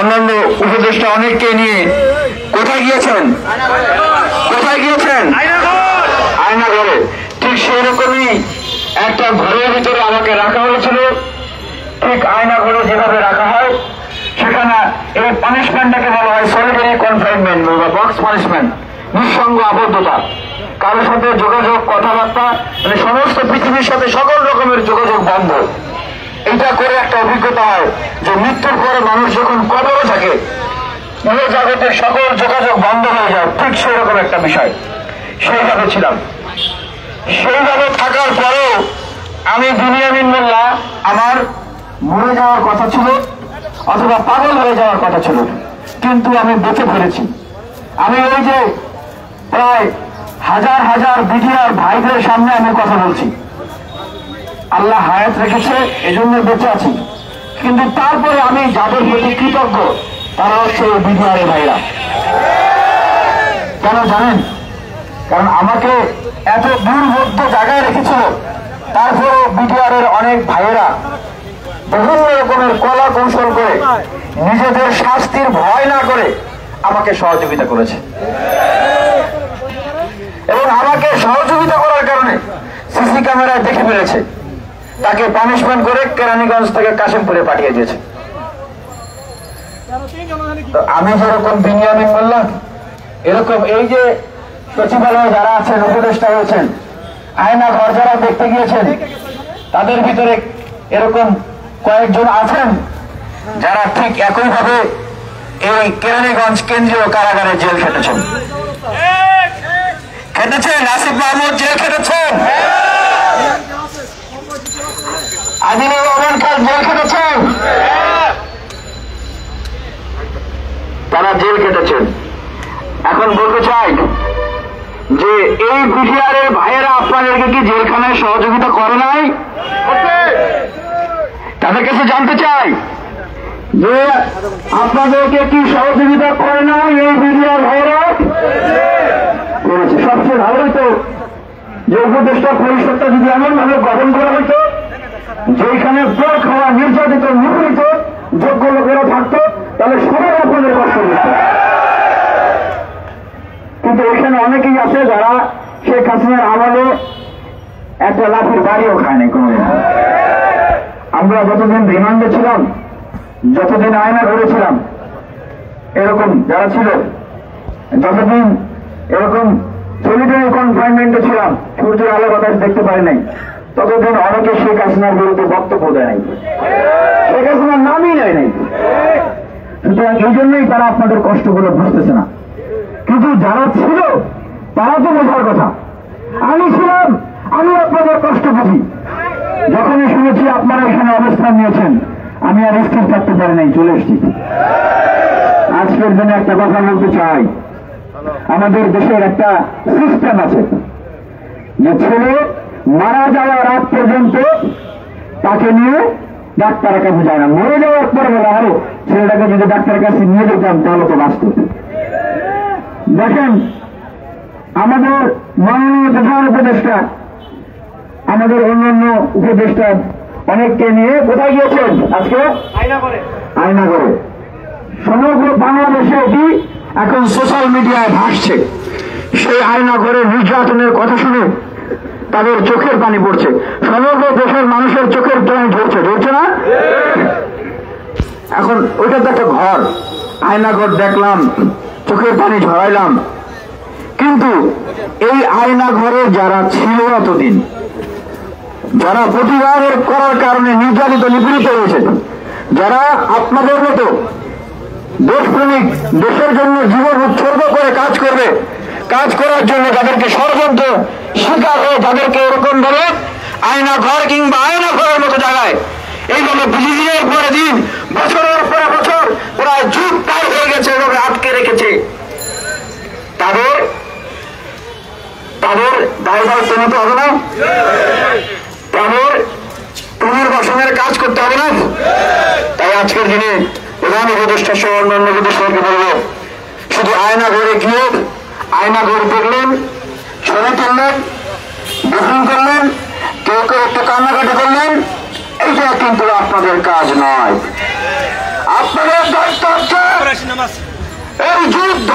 অন্যান্য উপদেষ্টা অনেককে নিয়ে কোথায় গিয়েছেন আয়নাঘরে। ঠিক সেরকমই একটা ঘরের ভিতরে আমাকে রাখা হয়েছিল, ঠিক আয়নাঘরে যেভাবে রাখা হয় সেখানে এই পানিশমেন্টটাকে বলা হয় সলিটারি কনফাইনমেন্ট বা বক্স পানিশমেন্ট, নিঃসঙ্গ আবদ্ধতা, কারোর সাথে যোগাযোগ কথাবার্তা, মানে সমস্ত পৃথিবীর সাথে সকল রকমের যোগাযোগ বন্ধ। এটা করে একটা অভিজ্ঞতা হয় যে মৃত্যুর পরে মানুষ যখন কবরে থাকে এই জগতের সকল যোগাযোগ বন্ধ হয়ে যায়, ঠিক সেরকম একটা বিষয়। সেইভাবে ছিলাম। সেইভাবে থাকার পরেও আমি বিনিয়ামিন মোল্লা আমার মরে যাওয়ার কথা ছিল অথবা পাগল হয়ে যাওয়ার কথা ছিল, কিন্তু আমি বেঁচে ফিরেছি। আমি ওই যে প্রায় হাজার হাজার বিডিআর ভাইদের সামনে আমি কথা বলছি, আল্লাহ হায়াত রেখেছে এজন্য বেঁচে আছি। কিন্তু তারপরে আমি যাদের প্রতি কৃতজ্ঞ তারা হচ্ছে বিডিআর ভাইরা। কেন জানেন? কারণ আমাকে এত দুর্বোধ্য জায়গায় রেখেছিল, তারপরে বিডিআর অনেক ভাইয়েরা বিভিন্ন রকমের কলা কৌশল করে নিজেদের শাস্তির ভয় না করে আমাকে সহযোগিতা করেছে, এবং আমাকে সহযোগিতা করার কারণে সিসি ক্যামেরায় দেখে ফেলেছে, তাকে পানিশমেন্ট করে কেরানীগঞ্জ থেকে কাশিমপুরে পাঠিয়ে দিয়েছে। আমি যেরকম বিনিয়ামিন মোল্লা, এরকম এই যে সচিবালয়ে যারা আছেন, উপদেষ্টা হয়েছেন, আয়না ঘর যারা দেখতে গিয়েছেন, তাদের ভিতরে এরকম কয়েকজন আছেন যারা ঠিক একইভাবে এই কেরানীগঞ্জ কেন্দ্রীয় কারাগারে jail খেটেছেন। Asif Mahmud jail খেটেছেন, আদিনুর Rahman Khan jail খেটেছেন, তারা জেল খেটেছেন। এখন বলতে চাই যে এই বিডিআর ভাইয়েরা আপনাদেরকে কি জেলখানায় সহযোগিতা করে নাই? তাদের কাছে জানতে চাই যে আপনাদেরকে কি সহযোগিতা করে নাই এই বিডিআর ভাইয়েরা? করেছে। সবচেয়ে ভালো হইতো যে উপদেষ্টা পরিষদটা যদি এমন ভাবে গঠন করা হইতো যেখানে পর খাওয়া নির্যাতিত নিপীড়িত যোগ্য লোকেরা থাকতো, তাহলে সবাই আপনাদের কষ্ট দিত। কিন্তু এখানে অনেকেই আছে যারা শেখ হাসিনার আমলে একটা লাঠির বাড়িও খায় নাই কোনদিন। আমরা যতদিন রিমান্ডে ছিলাম, যতদিন আয়না ঘুরেছিলাম, এরকম যারা ছিল, যতদিন এরকম সলিটারি কনফাইনমেন্টে ছিলাম, সূর্যের আলো বাতাস দেখতে পারি নাই, ততদিন অনেকে শেখ হাসিনার বিরুদ্ধে বক্তব্য দেয় নাই, শেখ হাসিনার নামই নেয় নাই। সুতরাং এই জন্যই তারা আপনাদের কষ্টগুলো বুঝতেছে না। কিন্তু যারা ছিল তারা তো বোঝার কথা। আমি ছিলাম, আমি আপনাদের কষ্ট বুঝি। যখনই শুনেছি আপনারা এখানে অবস্থান নিয়েছেন, আমি আর স্থির থাকতে পারি নাই, চলে এসেছি। আজকের দিনে একটা কথা বলতে চাই, আমাদের দেশের একটা সিস্টেম আছে যে ছেলে মারা যাওয়ার আগ পর্যন্ত তাকে নিয়ে ডাক্তারের কাছে যায় না, মরে যাওয়ার পরে বলা হলো ছেলেটাকে যদি ডাক্তারের কাছে নিয়ে যেতাম তাহলে তো বাঁচত। দেখেন, আমাদের মাননীয় প্রধান উপদেষ্টা, আমাদের অন্যান্য উপদেষ্টা অনেককে নিয়ে কোথায় গিয়েছেন আজকে? আয়নাঘরে। সমগ্র বাংলাদেশে এটি এখন সোশ্যাল মিডিয়ায় ভাসছে। সেই আয়নাঘরের নির্যাতনের কথা শুনে তাদের চোখের পানি পড়ছে, সমগ্র দেশের মানুষের চোখের পানি ঝরছে না? এখন ওইটা তো একটা ঘর, আয়নাঘর দেখলাম, চোখের পানি ঝরাইলাম, কিন্তু এই আয়নাঘরে যারা ছিল এতদিন, যারা প্রতিবাদ করার কারণে নির্যাতিত নিপীড়িত হয়েছে, যারা আপনাদের মতো দেশপ্রেমিক, দেশের জন্য জীবন উৎসর্গ করে কাজ করবে, কাজ করার জন্য যাদেরকে ষড়যন্ত্র শিকার হয়ে যাদেরকে এরকম ভাবে আয়নাঘর কিংবা আয়নাঘরের মতো জায়গায় এইভাবে দিনের পরে দিন, বছরের পরে বছর, প্রায় যুগ পার হয়ে গেছে, এভাবে আটকে রেখেছে, তাদের দায় দায়িত্ব নিতে হবে না? তাদের পুনর্বাসনের কাজ করতে হবে না? তাই আজকের দিনে প্রধান উপদেষ্টা সহ অন্যান্য উপদেষ্টাকে বলবো, শুধু আয়নাঘরে গিয়ে আয়নাঘর দেখলেন, ছবি তুললেন, বুকিং করলেন, কেউ কেউ একটু কান্নাকাটি করলেন, এইটা কিন্তু আপনাদের কাজ নয়। আপনাদের দায়িত্ব হচ্ছে এই যুদ্ধ